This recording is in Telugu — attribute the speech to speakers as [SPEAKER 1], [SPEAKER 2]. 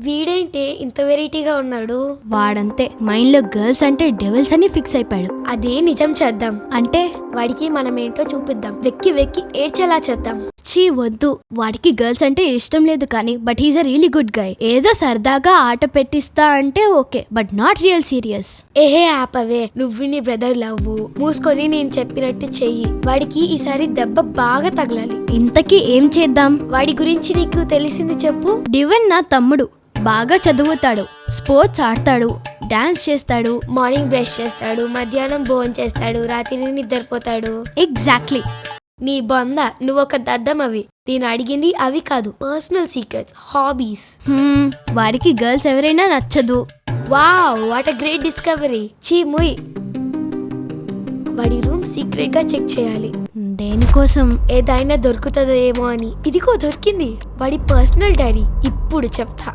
[SPEAKER 1] వీడేంటి ఇంత వెరైటీగా ఉన్నాడు?
[SPEAKER 2] వాడంతే మైండ్ లో గర్ల్స్ అంటే డెవిల్స్ అని ఫిక్స్ అయిపోయాడు.
[SPEAKER 1] అదే నిజం చేద్దాం.
[SPEAKER 2] అంటే
[SPEAKER 1] వాడికి మనమేంటో చూపిద్దాం. వెక్కి వెక్కి ఏడ్చేలా చేద్దాం.
[SPEAKER 2] చీ వద్దు, వాడికి గర్ల్స్ అంటే ఇష్టం లేదు కానీ but he's a really good guy. ఏదో సరదాగా ఆట పెట్టిస్తా అంటే okay, but not real serious.
[SPEAKER 1] ఏహే ఆపవే, నువ్వు నీ బ్రదర్ లవ్వు మూసుకొని నేను చెప్పినట్టు చెయ్యి. వాడికి ఈసారి దెబ్బ బాగా తగలాలి.
[SPEAKER 2] ఇంతకీ ఏం చేద్దాం?
[SPEAKER 1] వాడి గురించి నీకు తెలిసింది చెప్పు.
[SPEAKER 2] డివెన్ నా తమ్ముడు, బాగా చదువుతాడు, స్పోర్ట్స్ ఆడతాడు, డాన్స్ చేస్తాడు,
[SPEAKER 1] మార్నింగ్ బ్రష్ చేస్తాడు, మధ్యాహ్నం భోజనం చేస్తాడు, రాత్రి నిద్రపోతాడు.
[SPEAKER 2] ఎగ్జాక్ట్లీ.
[SPEAKER 1] నీ బొంద, నువ్వొక దద్దమవి. నేను అడిగింది అవి కాదు, పర్సనల్ సీక్రెట్స్, హాబీస్.
[SPEAKER 2] వాడికి గర్ల్స్ ఎవరైనా నచ్చదు.
[SPEAKER 1] Wow, what a great discovery. చీ ముయ్. వాడి రూమ్ సీక్రెట్ గా చెక్ చేయాలి.
[SPEAKER 2] దేనికోసం?
[SPEAKER 1] ఏదైనా దొరుకుతుందో ఏమో అని. ఇదిగో దొరికింది, వాడి పర్సనల్ డైరీ. ఇప్పుడు చెప్తా.